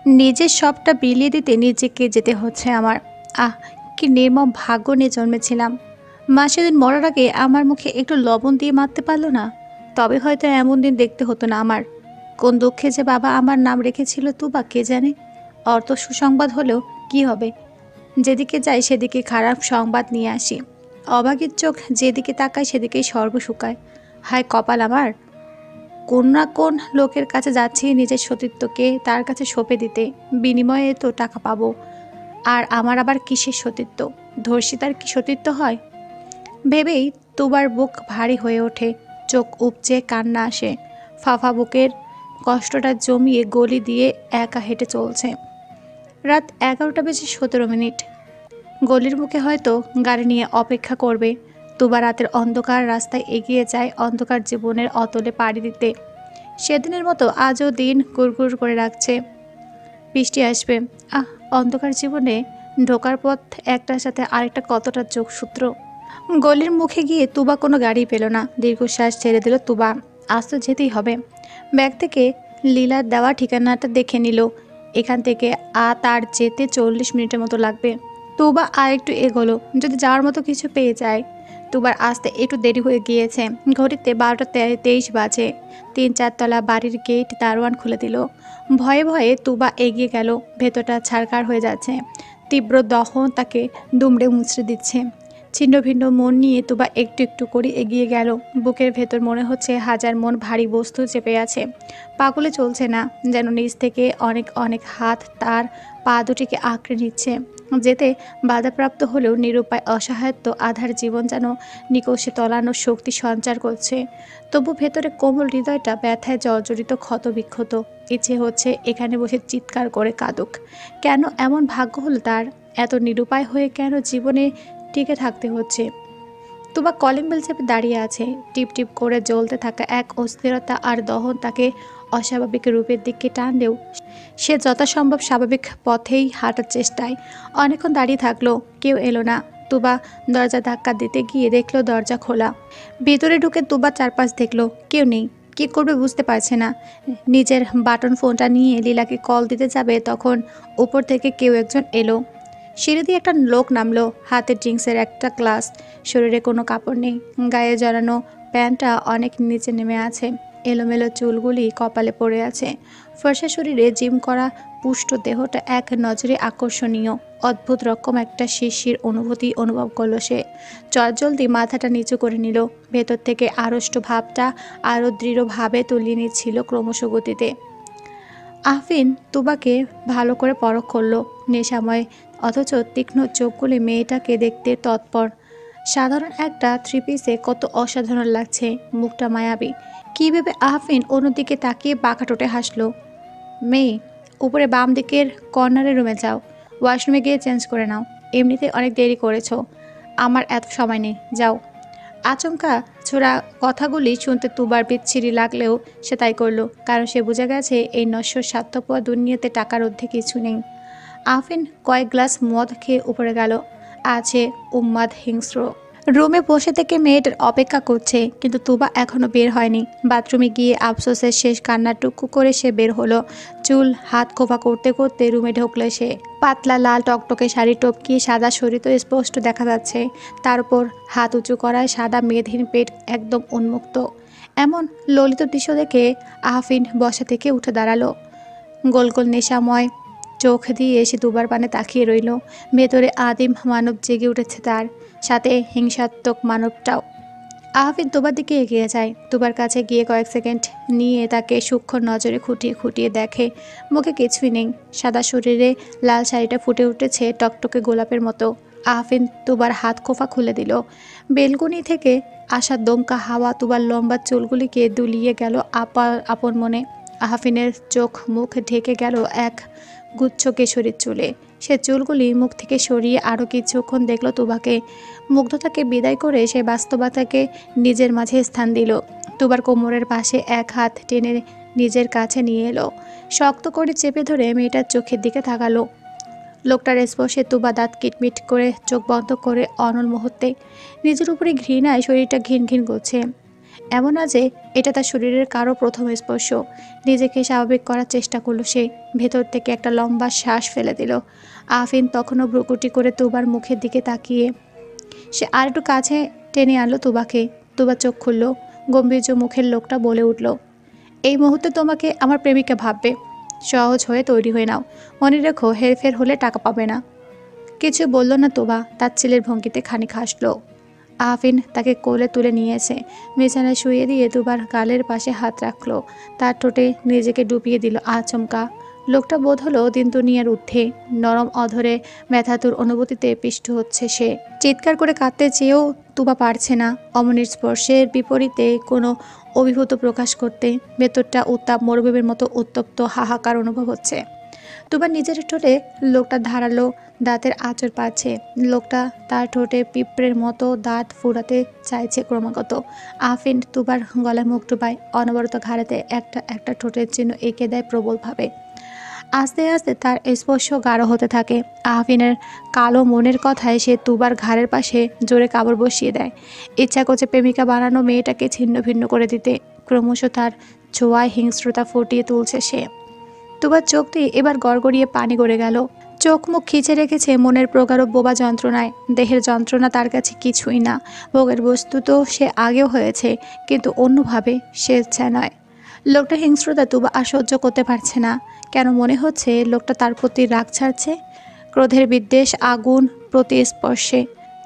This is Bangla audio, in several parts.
নিজের সবটা বিলিয়ে দিতে নিজেকে যেতে হচ্ছে আমার। আহ, কি নির্মম ভাগ্য নিয়ে জন্মেছিলাম। মা সেদিন মরার আগে আমার মুখে একটু লবণ দিয়ে মারতে পারলো না। তবে হয়তো এমন দিন দেখতে হতো না আমার। কোন দুঃখে যে বাবা আমার নাম রেখেছিল বা কে জানে। অর্থ সুসংবাদ হলেও কি হবে, যেদিকে যাই সেদিকে খারাপ সংবাদ নিয়ে আসি। অভাগীর চোখ যেদিকে তাকায় সেদিকেই স্বর্গ শুকায়। হায় কপাল আমার, কোন না কোন লোকের কাছে যাচ্ছি নিজের সতীত্বকে তার কাছে সঁপে দিতে। বিনিময়ে তো টাকা পাবো। আর আমার আবার কিসের সতীত্ব? ধর্ষিতার কি সতীত্ব হয়? ভেবেই তুবার বুক ভারী হয়ে ওঠে, চোখ উপচে কান্না আসে। ফাফা বুকের কষ্টটা জমিয়ে গলি দিয়ে একা হেঁটে চলছে। রাত 11টা বেজে 17 মিনিট। গলির মুখে হয়তো গাড়ি নিয়ে অপেক্ষা করবে। তুবা রাতের অন্ধকার রাস্তায় এগিয়ে যায় অন্ধকার জীবনের অতলে পাড়ি দিতে। সেদিনের মতো আজও দিন গুড়গুড় করে রাখছে, বৃষ্টি আসবে। আহ, অন্ধকার জীবনে ঢোকার পথ একটার সাথে আরেকটা কতটা যোগসূত্র। গলির মুখে গিয়ে তুবা কোনো গাড়ি পেল না। দীর্ঘশ্বাস ছেড়ে দিল তুবা। আজ তো যেতেই হবে। ব্যাগ থেকে লীলার দেওয়া ঠিকানাটা দেখে নিল। এখান থেকে তার যেতে 40 মিনিটের মতো লাগবে। তুবা আর একটু এগোলো, যদি যাওয়ার মতো কিছু পেয়ে যায়। তুবার আসতে একটু দেরি হয়ে গিয়েছে। ঘড়িতে 12টা 23 বাজে। 3-4 তলা বাড়ির গেট দারোয়ান খুলে দিল। ভয়ে ভয়ে তুবা এগিয়ে গেল। ভেতরটা ছাড়খাড় হয়ে যাচ্ছে। তীব্র দহন তাকে দুমড়ে মুচড়ে দিচ্ছে। ছিন্ন ভিন্ন মন নিয়ে তুবা একটু একটু করে এগিয়ে গেল। বুকের ভেতর মনে হচ্ছে হাজার মন ভারী বস্তু চেপে আছে। পাগুলে চলছে না, যেন নিচ থেকে অনেক অনেক হাত তার পা দুটিকে আঁকড়ে নিচ্ছে। যেতে বাধাপ্রাপ্ত হলেও নিরুপায় অসহায়ত্ব আধার জীবন যেন নিকষে তলানোর শক্তি সঞ্চার করছে। তবু ভেতরে কোমল হৃদয়টা ব্যথায় জর্জরিত ক্ষতবিক্ষত। ইচ্ছে হচ্ছে এখানে বসে চিৎকার করে কাঁদুক। কেন এমন ভাগ্য হলো তার? এত নিরুপায় হয়ে কেন জীবনে টিকে থাকতে হচ্ছে? তুবা কলিং বেল চেপে দাঁড়িয়ে আছে। টিপ টিপ করে জ্বলতে থাকা এক অস্থিরতা আর দহন তাকে অস্বাভাবিক রূপের দিকে টানলেও সে যথাসম্ভব স্বাভাবিক পথেই হাঁটার চেষ্টায়। অনেকক্ষণ দাঁড়িয়ে থাকলো, কেউ এলো না। তুবা দরজা ধাক্কা দিতে গিয়ে দেখলো দরজা খোলা। ভিতরে ঢুকে তুবা চারপাশ দেখলো, কেউ নেই। কী করবে বুঝতে পারছে না। নিজের বাটন ফোনটা নিয়ে লীলাকে কল দিতে যাবে, তখন উপর থেকে কেউ একজন এলো। সিঁড়ি দিয়ে একটা লোক নামলো। হাতে ড্রিঙ্কসের একটা গ্লাস। শরীরে কোনো কাপড় নেই। গায়ে জড়ানো প্যান্টটা অনেক নিচে নেমে আছে। এলোমেলো চুলগুলি কপালে পড়ে আছে। ফর্সা শরীরে জিম করা পুষ্ট দেহটা এক নজরে আকর্ষণীয়। অদ্ভুত রকম একটা শিরশির অনুভূতি অনুভব করলো সে। চটজলদি মাথাটা নিচু করে নিল। ভেতর থেকে আড়ষ্ট ভাবটা আরও দৃঢ়ভাবে তুলিয়ে নিচ্ছিল ক্রমশ গতিতে। আফিন তুবাকে ভালো করে পরখ করলো। নেশাময় অথচ তীক্ষ্ণ চোখগুলি মেয়েটাকে দেখতে তৎপর। সাধারণ একটা থ্রি-পিসে কত অসাধারণ লাগছে। মুখটা মায়াবী। কী ভেবে আফিন অন্যদিকে তাকিয়ে বাঁকা ঠোঁটে হাসলো। মেয়ে, উপরে বাম দিকের কর্নারের রুমে যাও। ওয়াশরুমে গিয়ে চেঞ্জ করে নাও। এমনিতে অনেক দেরি করেছো। আমার এত সময় নেই, যাও। আচমকা ছোড়া কথাগুলি শুনতে তুবার বিচ্ছিরি লাগলেও সে তাই করল, কারণ সে বুঝে গেছে এই নশ্বর স্বার্থপর দুনিয়াতে টাকার ঊর্ধ্বে কিছু নেই। আফিন কয়েক গ্লাস মদ খেয়ে উপরে গেল। আছে উন্মাদ হিংস্র। রুমে বসে থেকে মেয়েটার অপেক্ষা করছে, কিন্তু তুবা এখনো বের হয়নি। বাথরুমে গিয়ে আফসোসের শেষ কান্নাটুকু করে সে বের হলো। চুল হাত খোপা করতে করতে রুমে ঢুকলে সে। পাতলা লাল টকটকে শাড়ি টপকিয়ে সাদা শরীর তো স্পষ্ট দেখা যাচ্ছে। তার উপর হাত উঁচু করায় সাদা মেদহীন পেট একদম উন্মুক্ত। এমন ললিত দৃশ্য দেখে আফিন বসা থেকে উঠে দাঁড়ালো। গোল গোল নেশাময় চোখ দিয়ে এসে দুবার পানে তাকিয়ে রইল। ভেতরে আদিম মানব জেগে উঠেছে, তার সাথে হিংসাত্মক মানবটাও। আহফিন তুবার দিকে এগিয়ে যায়। তুবার কাছে গিয়ে কয়েক সেকেন্ড নিয়ে তাকে সূক্ষ্ম নজরে খুঁটিয়ে খুঁটিয়ে দেখে। মুখে কিছুই নেই। সাদা শরীরে লাল শাড়িটা ফুটে উঠেছে টকটকে গোলাপের মতো। আহফিন তুবার হাত খোফা খুলে দিল। বেলকুনি থেকে আসা দমকা হাওয়া তুবার লম্বা চুলগুলিকে দুলিয়ে গেল আপন মনে। আহফিনের চোখ মুখ ঢেকে গেল এক গুচ্ছ কেশরীর চুলে। সে চুলগুলি মুখ থেকে সরিয়ে আরও কিছুক্ষণ দেখল তুবাকে। মুগ্ধতাকে বিদায় করে সে বাস্তবতাকে নিজের মাঝে স্থান দিল। তুবার কোমরের পাশে এক হাত টেনে নিজের কাছে নিয়ে এলো। শক্ত করে চেপে ধরে মেয়েটার চোখের দিকে তাকালো। লোকটার স্পর্শে তুবা দাঁত কিটমিট করে চোখ বন্ধ করে অনল মুহূর্তে। নিজের উপরে ঘৃণায় শরীরটা ঘিন ঘিন করছে। এমন না যে এটা তার শরীরের কারো প্রথম স্পর্শ। নিজেকে স্বাভাবিক করার চেষ্টা করলো সে। ভেতর থেকে একটা লম্বা শ্বাস ফেলে দিল। আফিন তখনও ভ্রুকুটি করে তুবার মুখের দিকে তাকিয়ে। সে আর একটু কাছে টেনে আনলো তুবাকে। তুবা চোখ খুলল। গম্ভীর্য মুখের লোকটা বলে উঠল, এই মুহূর্তে তোমাকে আমার প্রেমিকা ভাববে। সহজ হয়ে তৈরি হয়ে নাও। মনে রেখো, হেরফের হলে টাকা পাবে না। কিছু বলল না তুবা, তার ছেলের ভঙ্গিতে খানিক হাসলো। আফিন তাকে কোলে তুলে নিয়েছে। বিছানায় শুয়ে দিয়ে দুবার গালের পাশে হাত রাখলো। তার ঠোঁটে নিজেকে ডুবিয়ে দিল আচমকা। লোকটা বোধ হলো দিন দুনিয়ার ঊর্ধ্বে। নরম অধরে ব্যথাতুর অনুভূতিতে পিষ্ট হচ্ছে সে। চিৎকার করে কাঁদতে চেয়েও তুবা পারছে না অমনির স্পর্শের বিপরীতে কোনো অভিভূত প্রকাশ করতে। ভেতরটা উত্তাপ মরুভূমির মতো উত্তপ্ত হাহাকার অনুভব হচ্ছে। তুবা নিজের ঠোঁটে লোকটা ধারালো দাঁতের আঁচড় পাচ্ছে। লোকটা তার ঠোঁটে পিঁপড়ের মতো দাঁত ফুরাতে চাইছে ক্রমাগত। আফিন তুবার গলায় মুখ ডুবায়। অনবরত ঘাড়েতে একটা একটা ঠোঁটের চিহ্ন এঁকে দেয় প্রবলভাবে। আস্তে আস্তে তার স্পর্শ গাঢ় হতে থাকে। আফিনের কালো মনের কথায় সে তুবার ঘাড়ের পাশে জোরে কামড় বসিয়ে দেয়। ইচ্ছা করছে প্রেমিকা বানানো মেয়েটাকে ছিন্ন ভিন্ন করে দিতে। ক্রমশ তার ছোঁয়ায় হিংস্রতা ফুটিয়ে তুলছে সে। তুবার চোখ দিয়ে এবার গড়গড়িয়ে পানি গড়ে গেল। চোখ মুখ খিচে রেখেছে মনের প্রগাঢ় বোবা যন্ত্রণায়। দেহের যন্ত্রণা তার কাছে কিছুই না। ভোগের বস্তু তো সে আগেও হয়েছে, কিন্তু অন্যভাবে, স্বেচ্ছায় নয়। লোকটা হিংস্রতা তুবা আর সহ্য করতে পারছে না। কেন মনে হচ্ছে লোকটা তার প্রতি রাগ ছাড়ছে? ক্রোধের বিদ্বেষ, আগুন প্রতি স্পর্শে।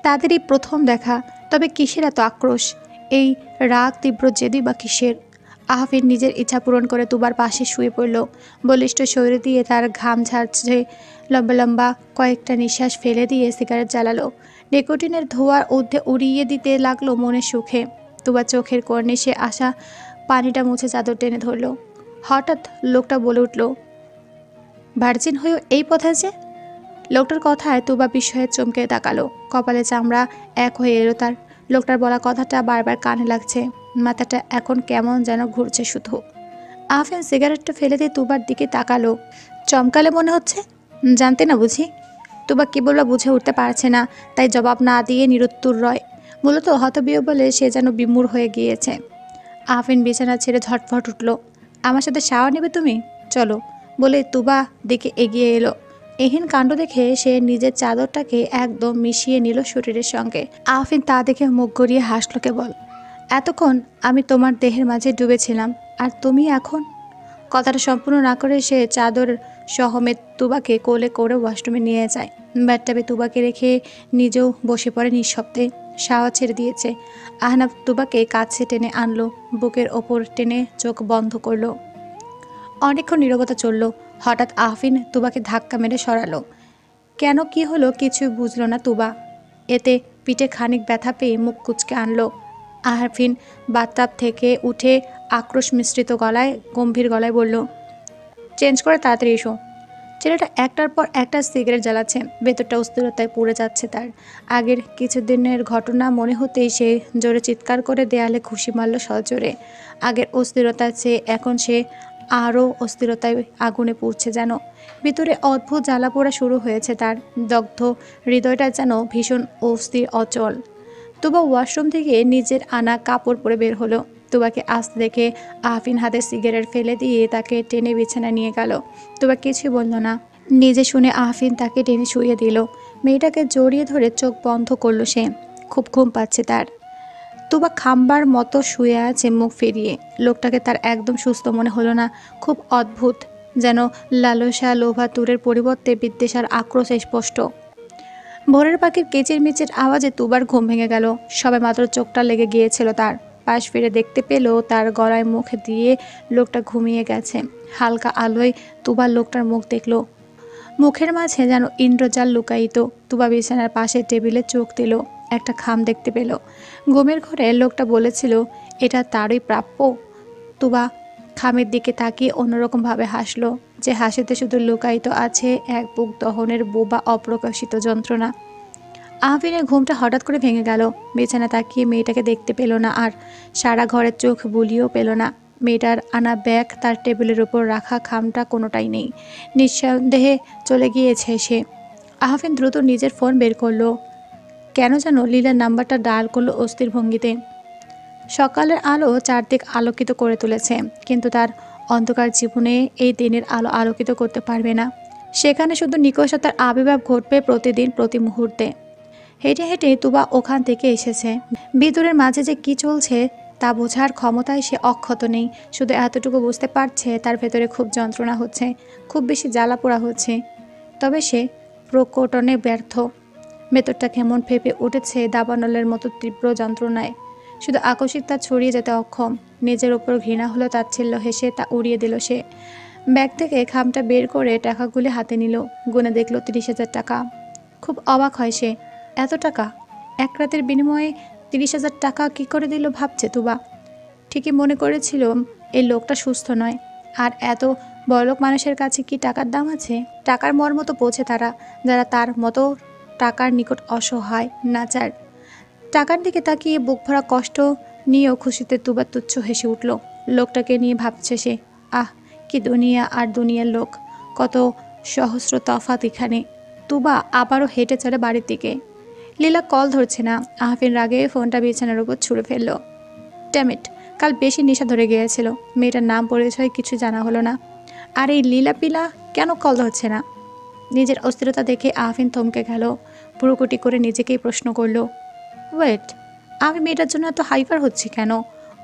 তাদেরই প্রথম দেখা, তবে কিসের এত আক্রোশ? এই রাগ তীব্র জেদি বা কিসের? আহফিন নিজের ইচ্ছা পূরণ করে তুবার পাশে শুয়ে পড়ল। বলিষ্ঠ শরীর দিয়ে তার ঘাম ঝাড়ছে। লম্বা লম্বা কয়েকটা নিঃশ্বাস ফেলে দিয়ে সিগারেট জ্বালালো। নিকোটিনের ধোঁয়ার ঊর্ধ্বে উড়িয়ে দিতে লাগলো মনের সুখে। তুবার চোখের কর্নিশে আসা পানিটা মুছে চাদর টেনে ধরল। হঠাৎ লোকটা বলে উঠল, ভার্জিন হয়েও এই পথে যে? লোকটার কথায় তুবা বিস্ময়ে চমকে তাকালো। কপালে চামড়া এক হয়ে এলো তার। লোকটার বলা কথাটা বারবার কানে লাগছে। মাথাটা এখন কেমন যেন ঘুরছে শুধু। আফিন সিগারেটটা ফেলে দিয়ে তুবার দিকে তাকালো। চমকালে মনে হচ্ছে? জানতে না বুঝি? তুবা কি বলবা বুঝে উঠতে পারছে না, তাই জবাব না দিয়ে নিরুত্তর রয়। মূলত হতবিয় বলে সে যেন বিমূঢ় হয়ে গিয়েছে। আফিন বিছানা ছেড়ে ঝটফট উঠল। আমার সাথে শাওয়ার নেবে তুমি? চলো, বলে তুবা দিকে এগিয়ে এলো। এহেন কাণ্ড দেখে সে নিজের চাদরটাকে একদম মিশিয়ে নিল শরীরের সঙ্গে। আফিন তা দেখে মুখ গড়িয়ে হাসল কেবল। এতক্ষণ আমি তোমার দেহের মাঝে ডুবেছিলাম, আর তুমি এখন? কথাটা সম্পূর্ণ না করে সে চাদর সহমেত তুবাকে কোলে করে ওয়াশরুমে নিয়ে যায়। ব্যাটটাবে তুবাকে রেখে নিজেও বসে পড়ে নিঃশব্দে। শাওয়ার ছেড়ে দিয়েছে। আহনাফ তুবাকে কাছে টেনে আনলো, বুকের ওপর টেনে চোখ বন্ধ করলো। অনেকক্ষণ নীরবতা চলল। হঠাৎ আফিন তুবাকে ধাক্কা মেরে সরালো। কেন, কি হলো কিছু বুঝলো না তুবা। এতে পিঠে খানিক ব্যথা পেয়ে মুখ কুচকে আনলো। আফিন বাথটাব থেকে উঠে আক্রোশ মিশ্রিত গলায়, গম্ভীর গলায় বলল, চেঞ্জ করে তাড়াতাড়ি এসো। ছেলেটা একটার পর একটা সিগারেট জ্বালাচ্ছে। ভেতরটা অস্থিরতায় পুড়ে যাচ্ছে তার। আগের কিছুদিনের ঘটনা মনে হতেই সে জোরে চিৎকার করে দেয়ালে ঘুষি মারল সজোরে। আগের অস্থিরতার চেয়ে এখন সে আরও অস্থিরতায় আগুনে পুড়ছে যেন। ভিতরে অদ্ভুত জ্বালা পোড়া শুরু হয়েছে তার। দগ্ধ হৃদয়টা যেন ভীষণ অস্থির, অচল। তুবা ওয়াশরুম থেকে নিজের আনা কাপড় পরে বের হলো। তুবাকে আসতে দেখে আফিন হাতে সিগারেট ফেলে দিয়ে তাকে টেনে বিছানা নিয়ে গেল। তুবা কিছুই বলল না। নিজে শুনে আফিন তাকে টেনে শুইয়ে দিল। মেয়েটাকে জড়িয়ে ধরে চোখ বন্ধ করলো সে। খুব ঘুম পাচ্ছে তার। তুবা খাম্বার মতো শুয়ে আছে মুখ ফিরিয়ে। লোকটাকে তার একদম সুস্থ মনে হলো না। খুব অদ্ভুত, যেন লালসা লোভা তুরের পরিবর্তে বিদ্বেষ আর আক্রোশ স্পষ্ট। ভোরের পাখির কিচিরমিচির আওয়াজে তুবার ঘুম ভেঙে গেল। সবে মাত্র চোখটা লেগে গিয়েছিল তার। পাশ ফিরে দেখতে পেল তার গলায় মুখ দিয়ে লোকটা ঘুমিয়ে গেছে। হালকা আলোয় তুবার লোকটার মুখ দেখল। মুখের মাঝে যেন ইন্দ্রজাল লুকায়িত। তুবা বিছানার পাশে টেবিলে চোখ দিল। একটা খাম দেখতে পেল। ঘুমের ঘরে লোকটা বলেছিল এটা তারই প্রাপ্য। তুবা খামের দিকে তাকিয়ে অন্যরকমভাবে হাসল, যে হাসিতে শুধু লুকায়িত আছে এক বুক দহনের বোবা অপ্রকাশিত যন্ত্রণা। আহফিনের ঘুমটা হঠাৎ করে ভেঙে গেল। বিছানা তাকিয়ে মেয়েটাকে দেখতে পেল না আর। সারা ঘরের চোখ বুলিয়েও পেল না। মেয়েটার আনা ব্যাগ, তার টেবিলের উপর রাখা খামটা কোনোটাই নেই। নিঃসন্দেহে চলে গিয়েছে সে। আহফিন দ্রুত নিজের ফোন বের করলো। কেন যেন লীলার নাম্বারটা ডায়াল করলো অস্থির ভঙ্গিতে। সকালের আলো চারদিক আলোকিত করে তুলেছে, কিন্তু তার অন্ধকার জীবনে এই দিনের আলো আলোকিত করতে পারবে না। সেখানে শুধু নিকষতার আবির্ভাব ঘটবে প্রতিদিন, প্রতি মুহূর্তে। হেঁটে হেঁটে তুবা ওখান থেকে এসেছে। ভিতরের মাঝে যে কি চলছে তা বোঝার ক্ষমতায় সে অক্ষত নেই। শুধু এতটুকু বুঝতে পারছে তার ভেতরে খুব যন্ত্রণা হচ্ছে, খুব বেশি জ্বালা পোড়া হচ্ছে। তবে সে প্রকটনে ব্যর্থ। ভেতরটা কেমন ফেঁপে উঠেছে দাবানলের মতো তীব্র যন্ত্রণায়। শুধু আকস্মিকতা ছড়িয়ে যেতে অক্ষম। নিজের ওপর ঘৃণা হলো, তাচ্ছিল্য হেসে তা উড়িয়ে দিল সে। ব্যাগ থেকে খামটা বের করে টাকাগুলি হাতে নিল। গুনে দেখল 30,000 টাকা। খুব অবাক হয় সে। এত টাকা এক রাতের বিনিময়ে 30,000 টাকা কি করে দিল ভাবছে তুবা। ঠিকই মনে করেছিল এই লোকটা সুস্থ নয়। আর এত বড়লোক মানুষের কাছে কি টাকার দাম আছে? টাকার মর্ম তো বোঝে তারা, যারা তার মতো টাকার নিকট অসহায়, নাচার। টাকার দিকে তাকিয়ে বুক ভরা কষ্ট নিয়েও খুশিতে তুবা তুচ্ছ হেসে উঠল। লোকটাকে নিয়ে ভাবছে সে, আহ কি দুনিয়া আর দুনিয়ার লোক, কত সহস্র তফাৎ এখানে। তুবা আবারও হেঁটে চলে বাড়ির দিকে। লীলা কল ধরছে না। আহফিন রাগে ফোনটা বিছানার উপর ছুঁড়ে ফেলল। ড্যামিট, কাল বেশি নেশা ধরে গিয়েছিল। মেয়েটার নাম পরিচয় কিছু জানা হলো না। আর এই লীলা পিলা কেন কল ধরছে না? নিজের অস্থিরতা দেখে আহফিন থমকে গেল। ভ্রুকুটি করে নিজেকেই প্রশ্ন করল, ওয়েট, আমি মেয়েটার জন্য এত হাইপার হচ্ছি কেন?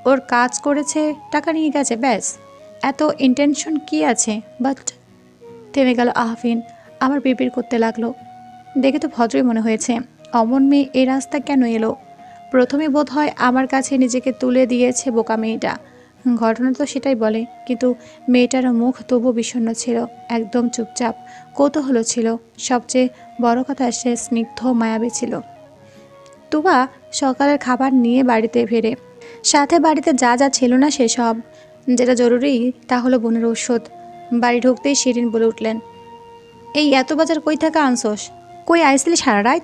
ওর কাজ করেছে, টাকা নিয়ে গেছে, ব্যাস। এত ইন্টেনশন কি আছে? বাট থেমে গেল আহফিন। আমার বিড়বিড় করতে লাগলো, দেখে তো ভদ্রই মনে হয়েছে। অমন মেয়ে এই রাস্তা কেন এলো? প্রথমে বোধ হয় আমার কাছে নিজেকে তুলে দিয়েছে বোকা মেয়েটা। ঘটনা তো সেটাই বলে, কিন্তু মেয়েটার মুখ তবু বিষণ্ণ ছিল, একদম চুপচাপ। কৌতূহল ছিল, সবচেয়ে বড় কথা সে স্নিগ্ধ মায়াবী ছিল। তুবা সকালের খাবার নিয়ে বাড়িতে ফেরে। সাথে বাড়িতে যা যা ছিল না সেসব। যেটা জরুরি তা হলো বোনের ঔষধ। বাড়ি ঢুকতেই শিরিন বলে উঠলেন, এই এত বাজার কই থেকে আনছোস? কই আইসলি সারা রাত?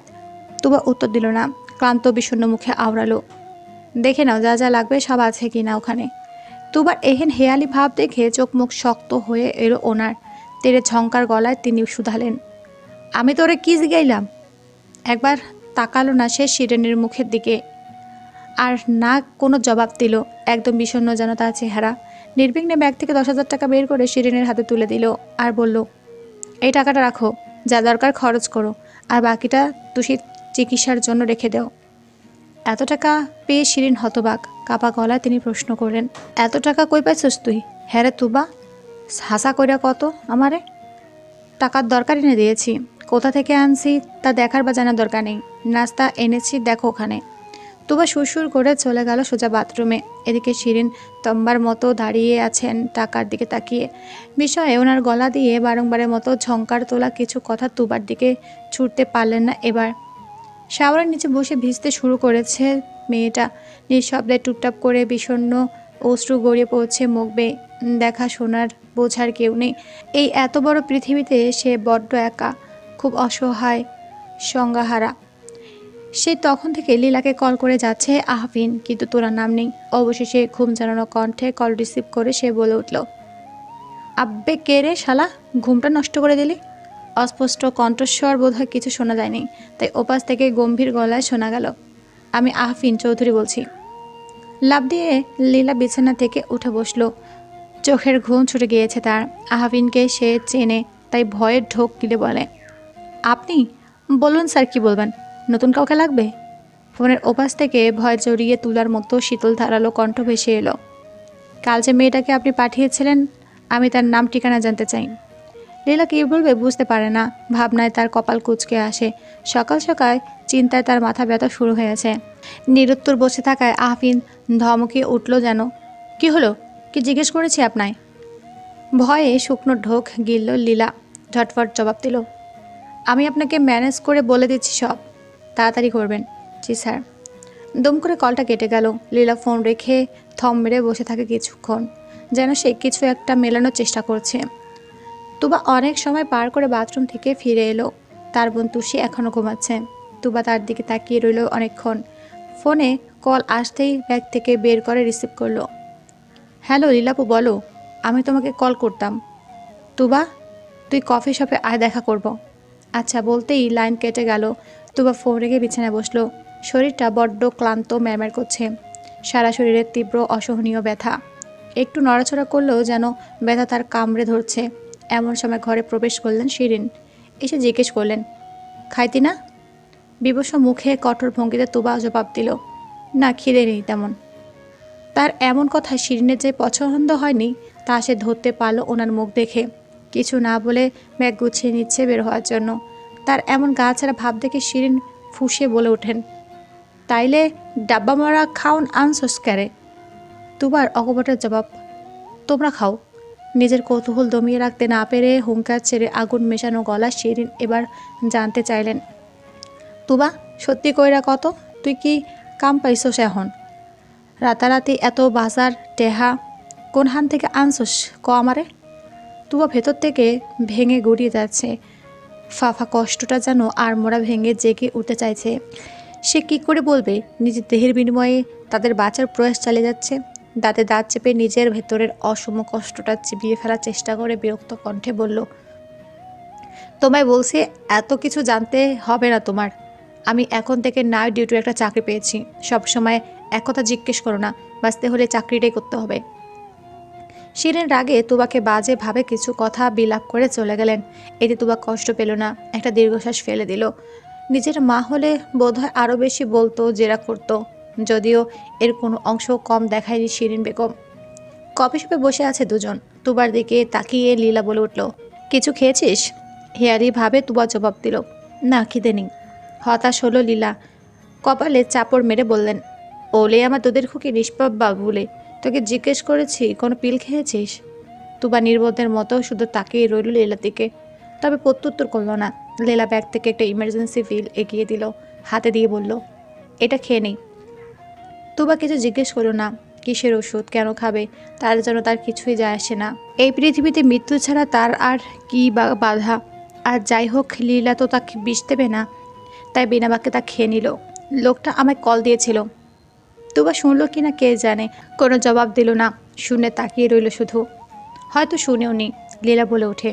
তুবা উত্তর দিল না, ক্লান্ত বিষণ্ণ মুখে আওড়ালো, দেখে নাও যা যা লাগবে সব আছে কিনা ওখানে। তুবার এহেন হেয়ালি ভাব দেখে চোখ মুখ শক্ত হয়ে এলো ওনার। তেরে ঝঙ্কার গলায় তিনি শুধালেন, আমি তোরে কি জিগাইলাম? একবার তাকালো না সে শিরিনের মুখের দিকে, আর না কোনো জবাব দিল। একদম বিষণ্ণ যেন তার চেহারা। নির্বিঘ্নে ব্যাগ থেকে 10,000 টাকা বের করে শিরিনের হাতে তুলে দিল আর বলল, এই টাকাটা রাখো, যা দরকার খরচ করো, আর বাকিটা তুষির চিকিৎসার জন্য রেখে দাও। এত টাকা পেয়ে শিরিন হতবাক। কাপা গলায় তিনি প্রশ্ন করলেন, এত টাকা কই পাইছস তুই? হ্যাঁ রে তুবা, হাসা কইরা কত আমারে? টাকার দরকার এনে দিয়েছি। কোথা থেকে আনছি তা দেখার বা জানার দরকার নেই। নাস্তা এনেছি, দেখো ওখানে। তুবা সুরসুর করে চলে গেল সোজা বাথরুমে। এদিকে শিরিন তম্বার মতো দাঁড়িয়ে আছেন টাকার দিকে তাকিয়ে। বিষয়ে ওনার গলা দিয়ে বারংবারের মতো ঝঙ্কার তোলা কিছু কথা তুবার দিকে ছুটতে পারলেন না এবার। শাওয়ারের নিচে বসে ভিজতে শুরু করেছে মেয়েটা। নিঃশব্দে টুপটাপ করে বিষণ্ণ অশ্রু গড়িয়ে পড়ছে মুখ বেয়ে। দেখা শোনার বোঝার কেউ নেই। এই এত বড় পৃথিবীতে সে বড্ড একা, খুব অসহায়, সংজ্ঞাহারা। সে তখন থেকে লীলাকে কল করে যাচ্ছে আহফিন, কিন্তু তোলার নাম নেই। অবশেষে ঘুম জানানো কণ্ঠে কল রিসিভ করে সে বলে উঠল, আব্বে কে রে শালা, ঘুমটা নষ্ট করে দিলি? অস্পষ্ট কণ্ঠস্বর বোধহয় কিছু শোনা যায়নি, তাই ওপাশ থেকে গম্ভীর গলায় শোনা গেল, আমি আহফিন চৌধুরী বলছি। লাফ দিয়ে লীলা বিছানা থেকে উঠে বসলো। চোখের ঘুম ছুটে গিয়েছে তার। আহফিনকে সে চেনে, তাই ভয়ের ঢোক গিলে বলে, আপনি বলুন স্যার, কি বলবেন? নতুন কাউকে লাগবে? ফোনের ওপাশ থেকে ভয় জড়িয়ে তুলার মতো শীতল ধারালো কণ্ঠ ভেসে এলো, কাল যে মেয়েটাকে আপনি পাঠিয়েছিলেন, আমি তার নাম ঠিকানা জানতে চাই। লীলা কী বলবে বুঝতে পারে না। ভাবনায় তার কপাল কুঁচকে আসে। সকাল সকাল চিন্তায় তার মাথা ব্যথা শুরু হয়েছে। নিরুত্তর বসে থাকায় আহফিন ধমকিয়ে উঠল যেন, কি হলো? কি জিজ্ঞেস করেছি আপনায়? ভয়ে শুকনো ঢোক গিলল লীলা। ঝটফট জবাব দিল, আমি আপনাকে ম্যানেজ করে বলে দিচ্ছি সব, তাড়াতাড়ি করবেন। জি স্যার। দম করে কলটা কেটে গেল। লীলা ফোন রেখে থম মেরে বসে থাকে কিছুক্ষণ, যেন সে কিছু একটা মেলানোর চেষ্টা করছে। তুবা অনেক সময় পার করে বাথরুম থেকে ফিরে এলো। তার বোন তুষি এখনও ঘুমাচ্ছে। তুবা তার দিকে তাকিয়ে রইল অনেকক্ষণ। ফোনে কল আসতেই ব্যাগ থেকে বের করে রিসিভ করলো। হ্যালো লীলাপু, বলো। আমি তোমাকে কল করতাম। তুবা, তুই কফি শপে আয়, দেখা করব। আচ্ছা বলতেই লাইন কেটে গেল। তুবা ফোন রেখে বিছানায় বসলো। শরীরটা বড্ড ক্লান্ত, ম্যারম্যার করছে। সারা শরীরে তীব্র অসহনীয় ব্যথা। একটু নড়াচড়া করলেও যেন ব্যথা তার কামড়ে ধরছে। এমন সময় ঘরে প্রবেশ করলেন শিরিন। এসে জিজ্ঞেস করলেন, খাইতি না? বিবস্ব মুখে কঠোর ভঙ্গিতে তুবা জবাব দিল, না, খিদে নেই তেমন। তার এমন কথা শিরিনের যে পছন্দ হয়নি তা সে ধরতে পারল ওনার মুখ দেখে। কিছু না বলে ব্যাগ গুছিয়ে নিচ্ছে বের হওয়ার জন্য। তার এমন গা ছাড়া ভাব দেখে শিরিন ফুঁসে বলে ওঠেন, তাইলে ডাব্বা মারা খাওন আনসোস ক্যারে? তুবার অকপটের জবাব, তোমরা খাও। নিজের কৌতূহল দমিয়ে রাখতে না পেরে হুঙ্কার ছেড়ে আগুন মেশানো গলা শিরিন এবার জানতে চাইলেন, তুবা সত্যি কইরা কত, তুই কি কাম পাইছস এখন? রাতারাতি এত বাজার টেহা কোন হান থেকে আনছস ক আমারে? তুবা ভেতর থেকে ভেঙে গড়িয়ে যাচ্ছে। ফাফা কষ্টটা যেন আড়মোড়া ভেঙে জেগে উঠতে চাইছে। সে কি করে বলবে নিজের দেহের বিনিময়ে তাদের বাঁচার প্রয়াস চালিয়ে যাচ্ছে। দাঁতে দাঁত চেপে নিজের ভেতরের অসম কষ্টটা চিবিয়ে ফেলার চেষ্টা করে বিরক্ত কণ্ঠে বলল, তোমায় বলছি এত কিছু জানতে হবে না তোমার। আমি এখন থেকে নাইট ডিউটির একটা চাকরি পেয়েছি। সব সময় এক কথা জিজ্ঞেস করো না, বাঁচতে হলে চাকরিটাই করতে হবে। শিরিন রাগে তুবাকে বাজে ভাবে কিছু কথা বিলাপ করে চলে গেলেন। এতে তুবা কষ্ট পেল না, একটা দীর্ঘশ্বাস ফেলে দিল। নিজের মা হলে বোধহয় আরও বেশি বলতো, জেরা করত। যদিও এর কোনো অংশ কম দেখায়নি শিরিন বেগম। কপে শপে বসে আছে দুজন। তুবার দিকে তাকিয়ে লীলা বলে উঠল, কিছু খেয়েছিস? হেয়ারি ভাবে তুবা জবাব দিল, না, খিদে নেই। হতাশ হলো লীলা। কপালে চাপড় মেরে বললেন, ওলে আমার তোদের খুকি নিষ্পাপ বাবুলে, তোকে জিজ্ঞেস করেছি কোনো পিল খেয়েছিস? তুবা নির্বোধের মতো শুধু তাকিয়ে রইল লীলার দিকে, তবে প্রত্যুত্তর করল না। লীলা ব্যাগ থেকে একটা ইমার্জেন্সি পিল এগিয়ে দিল, হাতে দিয়ে বলল, এটা খেয়ে নেই। তুবা কিছু জিজ্ঞেস করলো না। কিসের ওষুধ, কেন খাবে, তার জন্য তার কিছুই যায় আসে না। এই পৃথিবীতে মৃত্যু ছাড়া তার আর কি বা বাধা। আর যাই হোক, লীলা তো তাকে বিষ দেবে না, তাই বিনা বাক্যে তা খেয়ে নিল। লোকটা আমায় কল দিয়েছিল। তুবা শুনলো কিনা কে জানে, কোনো জবাব দিল না, শুনে তাকিয়ে রইল শুধু। হয়তো শুনেও নি। লীলা বলে ওঠে,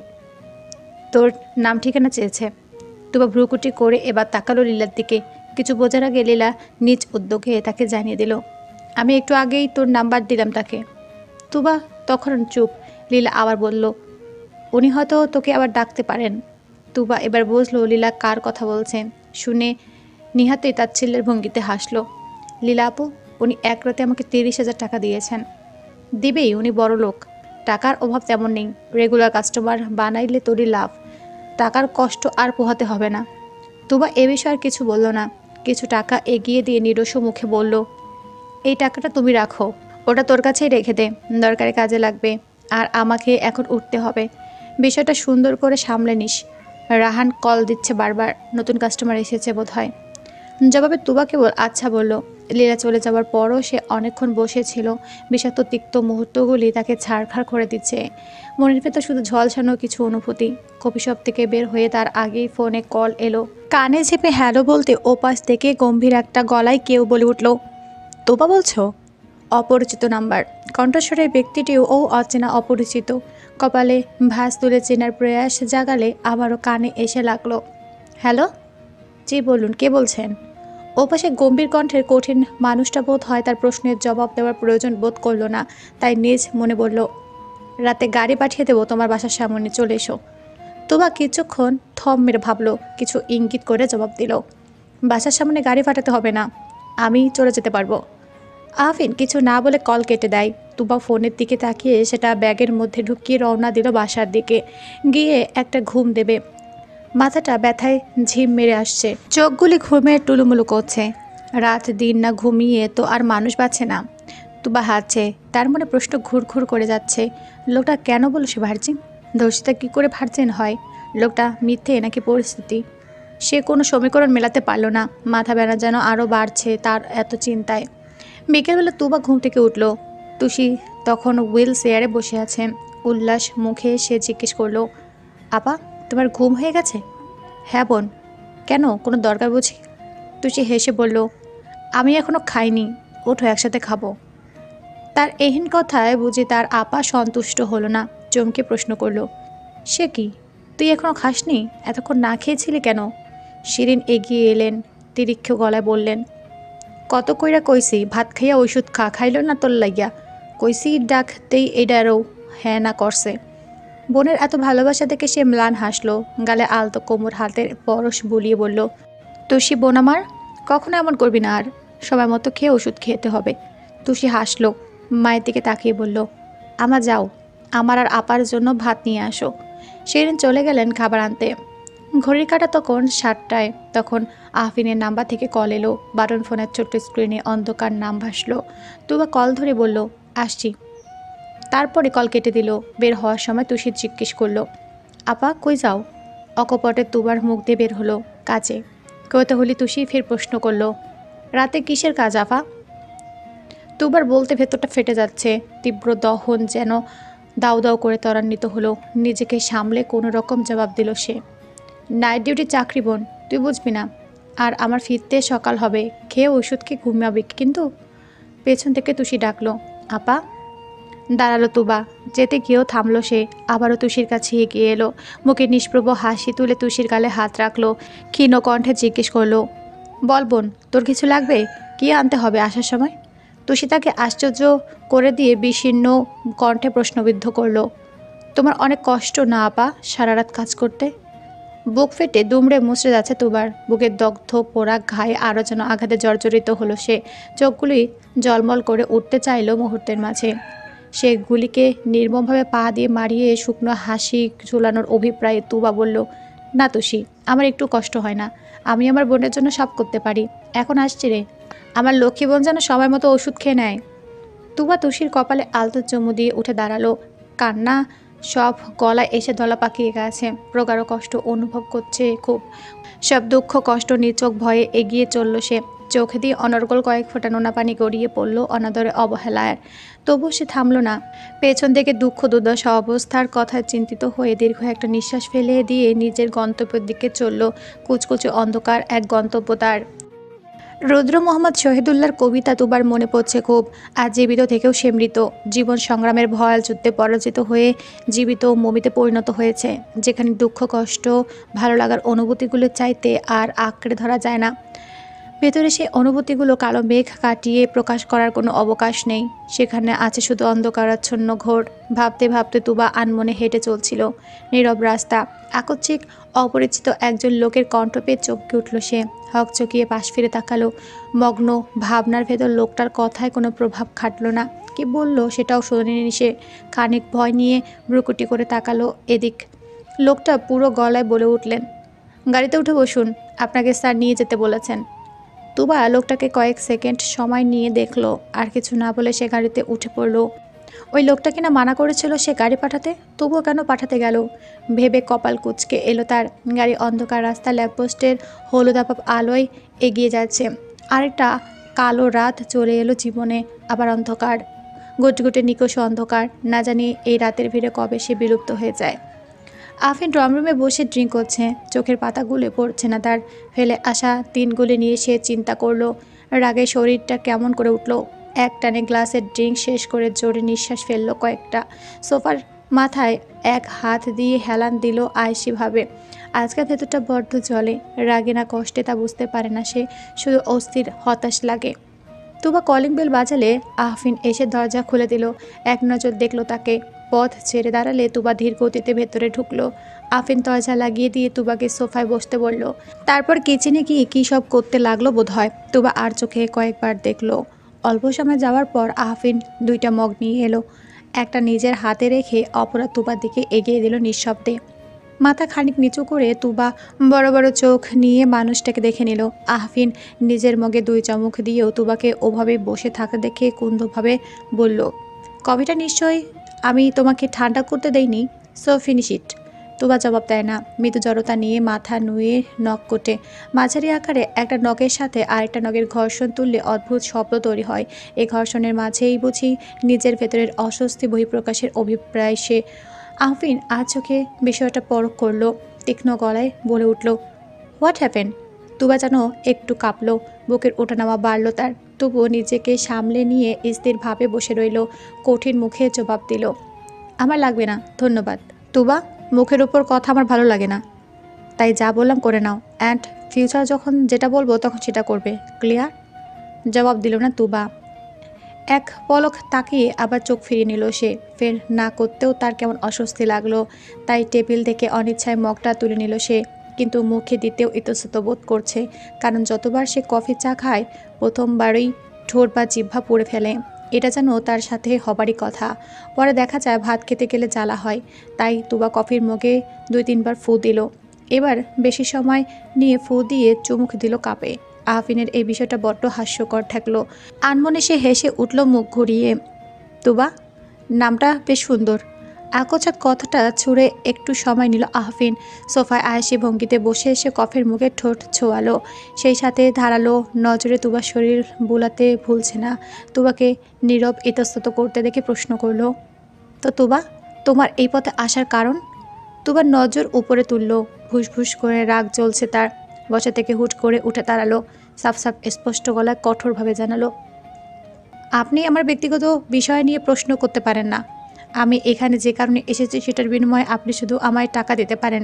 তোর নাম ঠিকানা চেয়েছে। তুবা ভ্রুকুটি করে এবার তাকালো লীলার দিকে। কিছু বোঝার আগে লীলা নিজ উদ্যোগে তাকে জানিয়ে দিল, আমি একটু আগেই তোর নাম্বার দিলাম তাকে। তুবা তখন চুপ। লীলা আবার বলল, উনি হয়তো তোকে আবার ডাকতে পারেন। তুবা এবার বুঝলো লীলা কার কথা বলছেন। শুনে নিহাতেই তাচ্ছিল্যের ভঙ্গিতে হাসলো। লীলা আপু, উনি এক রাতে আমাকে 30,000 টাকা দিয়েছেন। দিবেই, উনি বড় লোক, টাকার অভাব তেমন নেই। রেগুলার কাস্টমার বানাইলে তোরই লাভ, টাকার কষ্ট আর পোহাতে হবে না। তুবা এ বিষয়ে আর কিছু বলল না। কিছু টাকা এগিয়ে দিয়ে নিরস মুখে বলল, এই টাকাটা তুমি রাখো, ওটা তোর কাছেই রেখে দে, দরকারি কাজে লাগবে। আর আমাকে এখন উঠতে হবে, বিষয়টা সুন্দর করে সামলে নিস। রাহান কল দিচ্ছে বারবার, নতুন কাস্টমার এসেছে বোধহয়। জবাবে তুবা কেবল আচ্ছা বলল। লীলা চলে যাওয়ার পরও সে অনেকক্ষণ বসেছিল। বিষাক্ত তিক্ত মুহূর্তগুলি তাকে ছাড়খাড় করে দিচ্ছে। মনের ভেতর শুধু ঝলসানো কিছু অনুভূতি। কফি শপ থেকে বের হয়ে তার আগেই ফোনে কল এলো। কানে চেপে হ্যালো বলতে ওপাশ থেকে গম্ভীর একটা গলায় কেউ বলে উঠল, তোবা বলছো? অপরিচিত নাম্বার। কণ্ঠস্বরের ব্যক্তিটিও অচেনা, অপরিচিত। কপালে ভাঁজ তুলে চেনার প্রয়াস জাগালে আবারও কানে এসে লাগলো, হ্যালো, জি বলুন, কে বলছেন? ওপাশে গম্ভীর কণ্ঠের কঠিন মানুষটা বোধ হয় তার প্রশ্নের জবাব দেওয়ার প্রয়োজন বোধ করল না, তাই নিজ মনে বলল, রাতে গাড়ি পাঠিয়ে দেবো তোমার বাসার সামনে, চলে এসো। তোবা কিছুক্ষণ থম মেরে ভাবলো, কিছু ইঙ্গিত করে জবাব দিল, বাসার সামনে গাড়ি পাঠাতে হবে না, আমি চলে যেতে পারবো। আফিন কিছু না বলে কল কেটে দেয়। তুবা ফোনের দিকে তাকিয়ে সেটা ব্যাগের মধ্যে ঢুকিয়ে রওনা দিল বাসার দিকে। গিয়ে একটা ঘুম দেবে। মাথাটা ব্যথায় ঝিম মেরে আসছে, চোখগুলি ঘুমে টুলুমুলু করছে। রাত দিন না ঘুমিয়ে তো আর মানুষ বাঁচে না। তুবা হাঁটছে, তার মনে প্রশ্ন ঘুরঘুর করে যাচ্ছে, লোকটা কেন বলো সে ভার্জিন? ধর্ষিতা কী করে ভার্জিন হয়? লোকটা মিথ্যে নাকি পরিস্থিতি? সে কোনো সমীকরণ মেলাতে পারল না। মাথা ব্যথা যেন আরও বাড়ছে তার এত চিন্তায়। বিকেলবেলা তুবা ঘুম থেকে উঠল। তুষি তখন হুইল চেয়ারে বসে আছে। উল্লাস মুখে সে জিজ্ঞেস করলো, আপা, তোমার ঘুম হয়ে গেছে? হ্যাঁ বোন, কেন, কোনো দরকার বুঝি? তুষি হেসে বলল, আমি এখনও খাইনি, ওঠো একসাথে খাবো। তার এহেন কথায় বুঝি তার আপা সন্তুষ্ট হলো না, চমকে প্রশ্ন করলো, সে কি, তুই এখনও খাসনি? এতক্ষণ না খেয়েছিলি কেন? শিরিন এগিয়ে এলেন, তিরিক্ষ গলায় বললেন, কত কইরা কইছি ভাত খাইয়া ওষুধ খা, খাইল না তোর লাগিয়া। কইছি ডাকতেই এডারও হ্যাঁ না করছে। বোনের এত ভালোবাসা দেখে সে ম্লান হাসলো, গালে আলতো কোমর হাতের পরশ বুলিয়ে বলল, তুষি বোন আমার, কখনো এমন করবি না আর, সময় মতো খেয়ে ওষুধ খেতে হবে। তুষি হাসলো, মায়ের দিকে তাকিয়ে বলল, আমা যাও, আমার আর আপার জন্য ভাত নিয়ে আসো। সেদিন চলে গেলেন খাবার আনতে। ঘড়ির কাঁটা তখন 7টায়। তখন আফিনের নাম্বার থেকে কল এলো। বাটন ফোনের ছোট্ট স্ক্রিনে অন্ধকার নাম ভাসলো। তুবা কল ধরে বলল, আসছি। তারপরে কল কেটে দিল। বের হওয়ার সময় তুষি জিজ্ঞেস করলো, আপা কই যাও? অকপটে তুবার মুখ দিয়ে বের হলো, কাজে। কইতে হলি তুষি ফের প্রশ্ন করলো, রাতে কিসের কাজ আপা? তুবার বলতে ভেতরটা ফেটে যাচ্ছে। তীব্র দহন যেন দাউ দাউ করে ত্বরান্বিত হলো। নিজেকে সামলে কোনো রকম জবাব দিল সে, নাইট ডিউটি চাকরি বোন, তুই বুঝবি না। আর আমার ফিরতে সকাল হবে, খেয়ে ওষুধ খেয়ে ঘুমাবি কিন্তু। পেছন থেকে তুষি ডাকলো, আপা। দাঁড়ালো তুবা, যেতে গিয়েও থামলো সে। আবারও তুষির কাছে এগিয়ে এলো, মুখে নিষ্প্রভ হাসি তুলে তুষির গালে হাত রাখলো। ক্ষীণ কণ্ঠে জিজ্ঞেস করলো, বল বোন, তোর কিছু লাগবে? কি আনতে হবে আসার সময়? তুষি তাকে আশ্চর্য করে দিয়ে বিষণ্ণ কণ্ঠে প্রশ্নবিদ্ধ করলো, তোমার অনেক কষ্ট না আপা সারা রাত কাজ করতে? বুক ফেটে দুমড়ে মুচড়ে যাচ্ছে তুবার। বুকের দগ্ধ পোড়া ঘায়ে আরও যেন আঘাতে জর্জরিত হলো সে। চোখগুলি জলমল করে উঠতে চাইল মুহূর্তের মাঝে। সে গুলিকে নির্মমভাবে পা দিয়ে মারিয়ে শুকনো হাসি ঝুলানোর অভিপ্রায়ে তুবা বলল, না তুষি, আমার একটু কষ্ট হয় না। আমি আমার বোনের জন্য সব করতে পারি। এখন আসছি রে, আমার লক্ষ্মী বোন যেন সময় মতো ওষুধ খেয়ে নেয়। তুবা তুষির কপালে আলতো চুমু দিয়ে উঠে দাঁড়ালো। কান্না সব গলায় এসে দলা পাকিয়ে গেছে। প্রগাঢ় কষ্ট অনুভব করছে খুব। সব দুঃখ কষ্ট নিচোখ ভয়ে এগিয়ে চলল সে। চোখে দিয়ে অনর্গল কয়েক ফোঁটা নোনা পানি গড়িয়ে পড়ল অনাদরে অবহেলায়। তবুও সে থামল না। পেছন থেকে দুঃখ দুর্দশা অবস্থার কথায় চিন্তিত হয়ে দীর্ঘ একটা নিঃশ্বাস ফেলে দিয়ে নিজের গন্তব্যের দিকে চলল। কুচকুচে অন্ধকার এক গন্তব্য তার। রুদ্র মোহাম্মদ শহীদুল্লাহর কবিতা তুবার মনে পড়ছে খুব। আর জীবিত থেকেও সে মৃত। জীবন সংগ্রামের ভয়াল যুদ্ধে পরাজিত হয়ে জীবিত মমিতে পরিণত হয়েছে, যেখানে দুঃখ কষ্ট ভালো লাগার অনুভূতিগুলো চাইতে আর আঁকড়ে ধরা যায় না। ভেতরে সেই অনুভূতিগুলো কালো মেঘ কাটিয়ে প্রকাশ করার কোনো অবকাশ নেই। সেখানে আছে শুধু অন্ধকারাচ্ছন্ন ঘোর। ভাবতে ভাবতে তুবা আনমনে হেঁটে চলছিল। নীরব রাস্তা, আকস্মিক অপরিচিত একজন লোকের কণ্ঠ পেয়ে চমকে উঠল সে। হকচকিয়ে পাশ ফিরে তাকালো। মগ্ন ভাবনার ভেতর লোকটার কথায় কোনো প্রভাব খাটল না। কি বলল সেটাও শোনেনি সে। খানিক ভয় নিয়ে ভ্রুকুটি করে তাকালো এদিক। লোকটা পুরো গলায় বলে উঠলেন, গাড়িতে উঠে বসুন, আপনাকে স্যার নিয়ে যেতে বলেছেন। তুবা লোকটাকে কয়েক সেকেন্ড সময় নিয়ে দেখলো। আর কিছু না বলে সে গাড়িতে উঠে পড়ল। ওই লোকটা কিনা মানা করেছিল সে গাড়ি পাঠাতে, তবুও কেন পাঠাতে গেল ভেবে কপাল কুঁচকে এলো তার। গাড়ি অন্ধকার রাস্তা ল্যাম্পপোস্টের হলুদাভ আলোয় এগিয়ে যাচ্ছে। আরেকটা কালো রাত চলে এলো জীবনে। আবার অন্ধকার, গুটগুটে নিকষ অন্ধকার। না জানি এই রাতের ভিড়ে কবে সে বিলুপ্ত হয়ে যায়। আফিন ড্রমরুমে বসে ড্রিঙ্ক করছে। চোখের পাতাগুলো পড়ছে না তার। ফেলে আসা 3 গুলি নিয়ে সে চিন্তা করলো। রাগে শরীরটা কেমন করে উঠল। এক টানে গ্লাসের ড্রিঙ্ক শেষ করে জোরে নিঃশ্বাস ফেললো কয়েকটা। সোফার মাথায় এক হাত দিয়ে হেলান দিল আয়েশিভাবে। আজকাল ভেতরটা বড্ড জলে। রাগে না কষ্টে তা বুঝতে পারে না সে, শুধু অস্থির হতাশ লাগে। তুবা কলিং বেল বাজালে আহফিন এসে দরজা খুলে দিল। এক নজর দেখলো তাকে। পথ ছেড়ে দাঁড়ালে তুবা ধীর গতিতে ভেতরে ঢুকলো। আফিন দরজা লাগিয়ে দিয়ে তুবাকে সোফায় বসতে বলল। তারপর কিচেনে গিয়ে কী সব করতে লাগলো বোধ হয়। তুবা আর চোখে কয়েকবার দেখলো। অল্প সময় যাওয়ার পর আহফিন 2টা মগ নিয়ে এলো। একটা নিজের হাতে রেখে অপরা তুবার দিকে এগিয়ে দিল নিঃশব্দে। মাথা খানিক নিচু করে তুবা বড় বড় চোখ নিয়ে মানুষটাকে দেখে নিল। আহফিন নিজের মগে 2 চামচ দিয়েও তুবাকে ওভাবে বসে থাকা দেখে কুন্দভাবে বলল, কফিটা নিশ্চয়ই আমি তোমাকে ঠান্ডা করতে দেইনি, সো ফিনিশ ইট। তুবা জবাব দেয় না। মৃদু জড়তা নিয়ে মাথা নুয়ে নখ কোটে। মাঝারি আকারে একটা নখের সাথে আরেকটা নখের ঘর্ষণ তুললে অদ্ভুত শব্দ তৈরি হয়। এই ঘর্ষণের মাঝেই বুঝি নিজের ভেতরের অস্বস্তি বহিঃপ্রকাশের অভিপ্রায় সে। আহফিন আর চোখে বিষয়টা পরখ করলো। তীক্ষ্ণ গলায় বলে উঠল, হোয়াট হ্যাপেন? তুবা যেন একটু কাঁপলো। বুকের ওঠানামা বাড়ল তার। তবুও নিজেকে সামলে নিয়ে স্থিরভাবে বসে রইল। কঠিন মুখে জবাব দিল, আমার লাগবে না ধন্যবাদ। তুবা, মুখের উপর কথা আমার ভালো লাগে না। তাই যা বললাম করে নাও। অ্যান্ড ফিউচার যখন যেটা বলবো তখন সেটা করবে। ক্লিয়ার? জবাব দিল না তুবা। এক পলক তাকিয়ে আবার চোখ ফিরিয়ে নিল সে। ফের না করতেও তার কেমন অস্বস্তি লাগলো, তাই টেবিল থেকে অনিচ্ছায় মগটা তুলে নিল সে। কিন্তু মুখে দিতেও ইতস্তত বোধ করছে, কারণ যতবার সে কফি চা খায় প্রথমবারই ঠোঁট বা জিহ্বা পুড়ে ফেলে। এটা যেন তার সাথে হবারই কথা। পরে দেখা যায় ভাত খেতে গেলে জ্বালা হয়, তাই তুবা কফির মগে 2-3 বার ফু দিল। এবার বেশি সময় নিয়ে ফু দিয়ে চুমুক দিল কাপে। আহফিনের এই বিষয়টা বড্ড হাস্যকর ঠেকলো। আনমনে সে হেসে উঠল মুখ ঘুরিয়ে। তুবা, নামটা বেশ সুন্দর। আকোচাত কথাটা ছুঁড়ে একটু সময় নিল আহফিন। সোফায় আয়েসি ভঙ্গিতে বসে এসে কফের মুখে ঠোঁট ছোঁয়ালো, সেই সাথে ধারালো নজরে তুবার শরীর বুলাতে ভুলছে না। তুবাকে নীরব ইতস্তত করতে দেখে প্রশ্ন করলো, তো তুবা, তোমার এই পথে আসার কারণ? তুবার নজর উপরে তুলল, ভুসভুস করে রাগ জ্বলছে তার। বসা থেকে হুট করে উঠে দাঁড়ালো, সাফ সাফ স্পষ্ট গলায় কঠোরভাবে জানালো, আপনি আমার ব্যক্তিগত বিষয় নিয়ে প্রশ্ন করতে পারেন না। আমি এখানে যে কারণে এসেছি সেটার বিনিময়ে আপনি শুধু আমায় টাকা দিতে পারেন,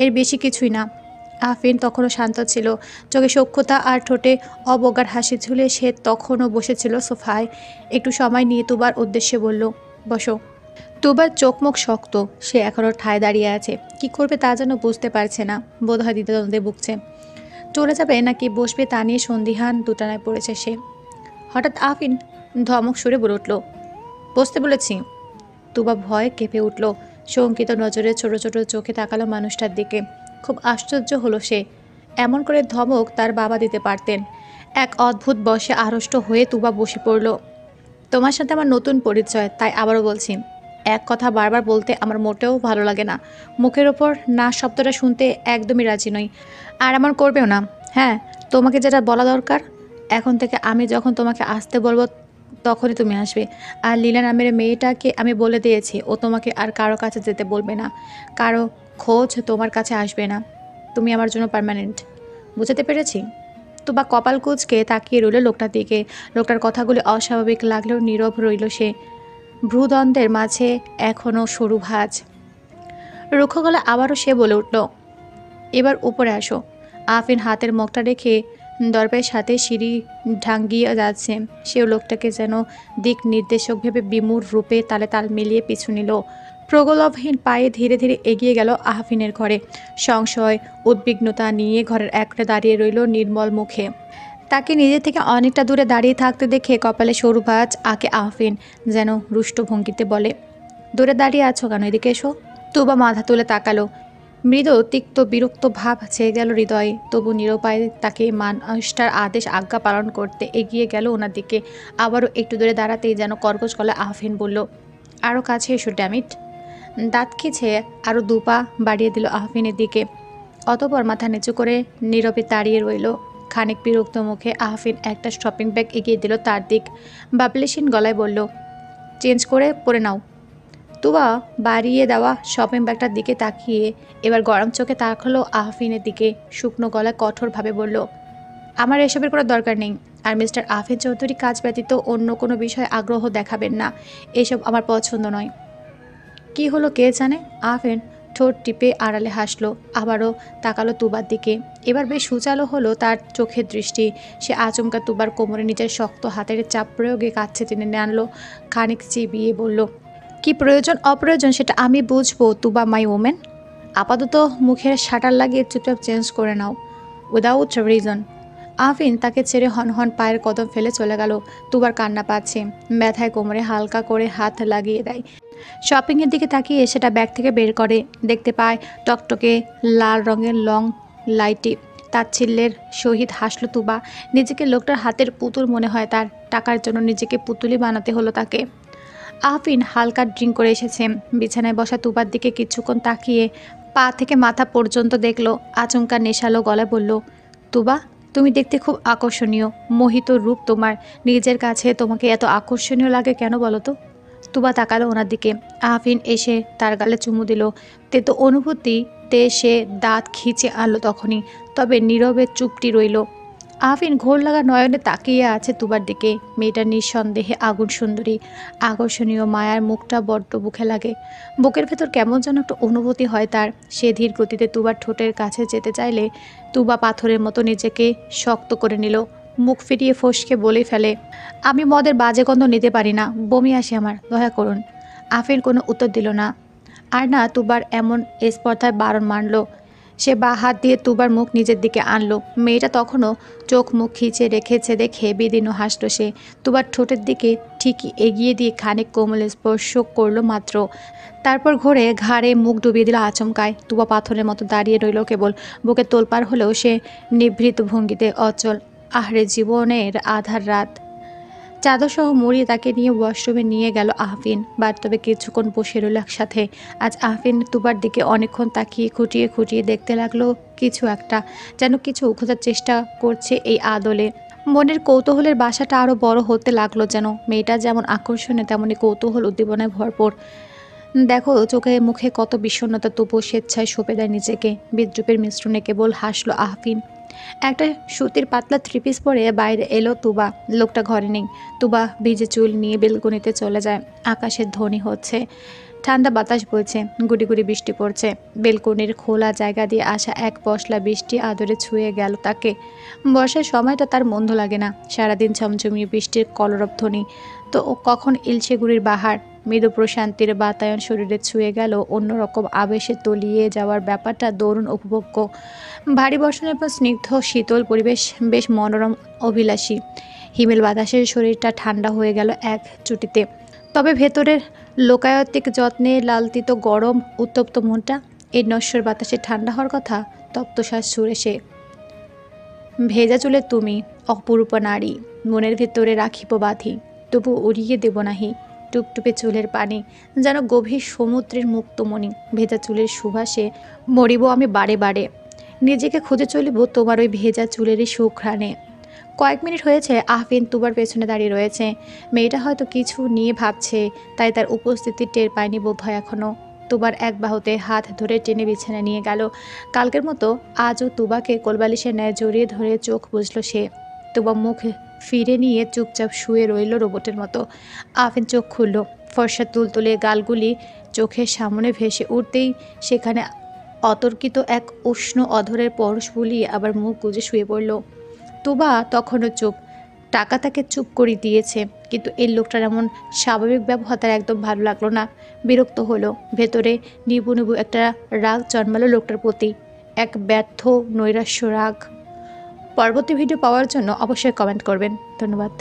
এর বেশি কিছুই না। আফিন তখনও শান্ত ছিল, চোখে সূক্ষ্মতা আর ঠোঁটে অবজ্ঞার হাসি ঝুলে সে তখনও বসেছিল সোফায়। একটু সময় নিয়ে তুবার উদ্দেশ্যে বলল, বসো। তুবার চোখ মুখ শক্ত, সে এখনও ঠায় দাঁড়িয়ে আছে। কি করবে তা যেন বুঝতে পারছে না, বোধহয় দ্বিধাদ্বন্দ্বে ভুগছে। চলে যাবে নাকি বসবে তা নিয়ে সন্দিহান দুটানায় পড়েছে সে। হঠাৎ আফিন ধমক সুরে বলে উঠল, বসতে বলেছি। তুবা ভয়ে কেঁপে উঠল, শঙ্কিত নজরে ছোট ছোট চোখে তাকালো মানুষটার দিকে। খুব আশ্চর্য হলো সে, এমন করে ধমক তার বাবা দিতে পারতেন। এক অদ্ভুত বশে আড়ষ্ট হয়ে তুবা বসে পড়ল। তোমার সাথে আমার নতুন পরিচয়, তাই আবারও বলছি, এক কথা বারবার বলতে আমার মোটেও ভালো লাগে না। মুখের ওপর না শব্দটা শুনতে একদমই রাজি নই, আর এমন করবেও না। হ্যাঁ, তোমাকে যেটা বলা দরকার, এখন থেকে আমি যখন তোমাকে আসতে বলবো তখনই তুমি আসবে। আর লীলা নামের মেয়েটাকে আমি বলে দিয়েছি, ও তোমাকে আর কারো কাছে যেতে বলবে না, কারো খোঁজ তোমার কাছে আসবে না। তুমি আমার জন্য পার্মানেন্ট। বুঝাতে পেরেছি? তো বা কপাল কুঁচকে তাকিয়ে রইল লোকটার দিকে। লোকটার কথাগুলি অস্বাভাবিক লাগলেও নীরব রইল সে। ভ্রুদণ্ডের মাঝে এখনও সরু ভাঁজ। রুক্ষ গলা আবারও সে বলে উঠল, এবার উপরে আসো। আফিন হাতের মুখটা রেখে দরবের সাথে সিঁড়ি ঢাঙ্গিয়ে যাচ্ছে। সেও লোকটাকে যেন দিক নির্দেশক ভেবে বিমূঢ় রূপে তালে তাল মিলিয়ে পিছু নিল। প্রগলভহীন পায়ে ধীরে ধীরে এগিয়ে গেল আহফিনের ঘরে। সংশয় উদ্বিগ্নতা নিয়ে ঘরের একরে দাঁড়িয়ে রইল নির্মল মুখে। তাকে নিজে থেকে অনেকটা দূরে দাঁড়িয়ে থাকতে দেখে কপালে সরু ভাঁজ আঁকে আহফিন, যেন রুষ্ট ভঙ্গিতে বলে, দূরে দাঁড়িয়ে আছো কেন, এদিকে এসো। তুবা মাথা তুলে তাকালো। মৃদু তিক্ত বিরক্ত ভাব ছেয়ে গেল হৃদয়ে। তবু নিরুপায় তাকে মানুষটার আদেশ আজ্ঞা পালন করতে এগিয়ে গেল ওনার দিকে। আবারও একটু দূরে দাঁড়াতেই যেন কর্কশ গলায় আহফিন বলল, আরও কাছে এসো ড্যামিট। দাঁত খিঁচে আরও 2 পা বাড়িয়ে দিল আহফিনের দিকে। অতঃপর মাথা নিচু করে নীরবে দাঁড়িয়ে রইল। খানিক বিরক্ত মুখে আহফিন একটা শপিং ব্যাগ এগিয়ে দিল তার দিক। বাবলিসিন গলায় বলল, চেঞ্জ করে পরে নাও। তুবা বাড়িয়ে দেওয়া শপিং ব্যাগটার দিকে তাকিয়ে এবার গরম চোখে তাকালো আহফিনের দিকে। শুকনো গলায় কঠোরভাবে বলল, আমার এসবের কোনো দরকার নেই। আর মিস্টার আফিন চৌধুরী কাজ ব্যতীত অন্য কোনো বিষয়ে আগ্রহ দেখাবেন না, এসব আমার পছন্দ নয়। কি হলো কে জানে? আফিন ঠোঁট টিপে আড়ালে হাসলো, আবারও তাকালো তুবার দিকে। এবার বেশ সুচালো হলো তার চোখের দৃষ্টি। সে আচমকা তুবার কোমরে নিজের শক্ত হাতের চাপ প্রয়োগে কাছে টেনে আনলো। খানিক চিবিয়ে বলল, কি প্রয়োজন অপ্রয়োজন সেটা আমি বুঝবো তুবা মাই ওমেন। আপাতত মুখের শাটার লাগিয়ে চুপচাপ চেঞ্জ করে নাও, উইদাউট রিজন। আফিন তাকে ছেড়ে হনহন পায়ের কদম ফেলে চলে গেল। তুবার কান্না পাচ্ছে, ব্যথায় কোমরে হালকা করে হাত লাগিয়ে দেয়। শপিংয়ের দিকে তাকিয়ে সেটা ব্যাগ থেকে বের করে, দেখতে পায় টকটকে লাল রঙের লং লাইটি। তাচ্ছিল্যের সহিত হাসল তুবা। নিজেকে লোকটার হাতের পুতুল মনে হয় তার। টাকার জন্য নিজেকে পুতুলি বানাতে হলো তাকে। আফিন হালকা ড্রিঙ্ক করে এসেছে। বিছানায় বসা তুবার দিকে কিছুক্ষণ তাকিয়ে পা থেকে মাথা পর্যন্ত দেখলো। আচমকা নেশালো গলায় বলল, তুবা, তুমি দেখতে খুব আকর্ষণীয়। মোহিত রূপ তোমার। নিজের কাছে তোমাকে এত আকর্ষণীয় লাগে কেন বলো তো? তুবা তাকালো ওনার দিকে। আফিন এসে তার গালে চুমু দিল। তেতো অনুভূতিতে সে দাঁত খিঁচে আনলো তখনই, তবে নীরবে চুপটি রইল। আফিন ঘোর লাগা নয়নে তাকিয়ে আছে তুবার দিকে। মেয়েটা নিঃসন্দেহে আগুন সুন্দরী, আকর্ষণীয়। মায়ার মুখটা বড্ড বুকে লাগে। বুকের ভেতর কেমন যেন একটা অনুভূতি হয় তার। সে ধীর গতিতে তুবার ঠোঁটের কাছে যেতে চাইলে তুবা পাথরের মতো নিজেকে শক্ত করে নিল। মুখ ফিরিয়ে ফসকে বলে ফেলে, আমি মদের বাজে গন্ধ নিতে পারি না, বমি আসে আমার, দয়া করুন। আফিন কোনো উত্তর দিল না। আর না তুবার এমন স্পর্ধায় বারণ মানল। সে বা হাত দিয়ে তুবার মুখ নিজের দিকে আনলো। মেয়েটা তখনও চোখ মুখ খিচে রেখেছে দেখে বিদীর্ণ হাসল সে। তুবার ঠোঁটের দিকে ঠিকই এগিয়ে দিয়ে খানিক কোমল স্পর্শ করলো মাত্র। তারপর ঘুরে ঘাড়ে মুখ ডুবিয়ে দিল আচমকায়। তুবা পাথরের মতো দাঁড়িয়ে রইল কেবল। বুকে তোলপাড় হলেও সে নিভৃত ভঙ্গিতে অচল। আহরে জীবনের আধার রাত। চাদরসহ মুড়িয়ে তাকে নিয়ে ওয়াশরুমে নিয়ে গেল আহফিন। বাথটবে কিছুক্ষণ বসে রইল একসাথে। আজ আহফিন তুবার দিকে অনেকক্ষণ তাকিয়ে খুঁটিয়ে খুঁটিয়ে দেখতে লাগলো কিছু একটা, যেন কিছু খোঁজার চেষ্টা করছে এই আদলে। মনের কৌতূহলের বাসাটা আরও বড় হতে লাগলো যেন। মেয়েটা যেমন আকর্ষণে তেমনি কৌতূহল উদ্দীপনায় ভরপুর। দেখো চোখে মুখে কত বিষণ্ণতা, তবুও স্বেচ্ছায় সঁপে দেয় নিজেকে। বিদ্রুপের মিশ্রণে কেবল হাসলো আহফিন। একটা সুতির পাতলা থ্রিপিস পরে বাইরে এলো তুবা। লোকটা ঘরে নেই। তুবা ভিজে চুল নিয়ে বেলকনিতে চলে যায়। আকাশের ধ্বনি হচ্ছে, ঠান্ডা বাতাস বইছে, গুড়ি গুড়ি বৃষ্টি পড়ছে। বেলকনির খোলা জায়গা দিয়ে আসা এক পশলা বৃষ্টি আদরে ছুঁয়ে গেল তাকে। বর্ষার সময়টা তার মন্দ লাগে না। সারাদিন ঝমঝমিয়ে বৃষ্টির কলরব ধ্বনি, তো কখন ইলশে গুড়ির বাহার। মৃদু প্রশান্তির বাতায়ন শরীরে ছুঁয়ে গেল, অন্যরকম আবেশে তলিয়ে যাওয়ার ব্যাপারটা দরুণ উপভোগ্য। ভারী বর্ষণের পর স্নিগ্ধ শীতল পরিবেশ বেশ মনোরম, অভিলাষী। হিমেল বাতাসের শরীরটা ঠান্ডা হয়ে গেল এক চুটিতে। তবে ভেতরের লোকায়তিক যত্নে লালতিত গরম উত্তপ্ত মনটা, এই নশ্বর বাতাসে ঠান্ডা হওয়ার কথা। তপ্তশ্বাস ছুঁড়ে সে। ভেজা চুলে তুমি অপরূপা নারী, মনের ভেতরে রাখিব বাঁধি, তবু উড়িয়ে দেব নাহি। টুপটুপে চুলের পানি যেন গভীর সমুদ্রের মুক্তমণি। ভেজা চুলের সুবাসে মরিব আমি বারে বারে। নিজেকে খুঁজে চলিব তোমার ওই ভেজা চুলেরই সুঘ্রাণে। কয়েক মিনিট হয়েছে আহফিন তুবার পেছনে দাঁড়িয়ে রয়েছে। মেয়েটা হয়তো কিছু নিয়ে ভাবছে, তাই তার উপস্থিতি টের পায়নি বোধ হয় এখনও। তুবার এক বাহুতে হাত ধরে টেনে বিছানা নিয়ে গেল। কালকের মতো আজও তুবাকে কোলবালিশের ন্যায় জড়িয়ে ধরে চোখ বুঝল সে। তুবা মুখ ফিরে নিয়ে চুপচাপ শুয়ে রইল রোবটের মতো। আহফিন চোখ খুলল। ফর্সা তুলতুলে গালগুলি চোখের সামনে ভেসে উঠতেই সেখানে অতর্কিত এক উষ্ণ অধরের পরশ বুলিয়ে আবার মুখ গুজে শুয়ে পড়ল। তুবা তখনও চুপ। টাকা তাকে চুপ করে দিয়েছে, কিন্তু এই লোকটার এমন স্বাভাবিক ব্যবহার তার একদম ভালো লাগলো না। বিরক্ত হলো। ভেতরে নিবু নিবু একটা রাগ জন্মালো লোকটার প্রতি, এক ব্যর্থ নৈরাশ্য রাগ। পরবর্তী ভিডিও পাওয়ার জন্য অবশ্যই কমেন্ট করবেন। ধন্যবাদ।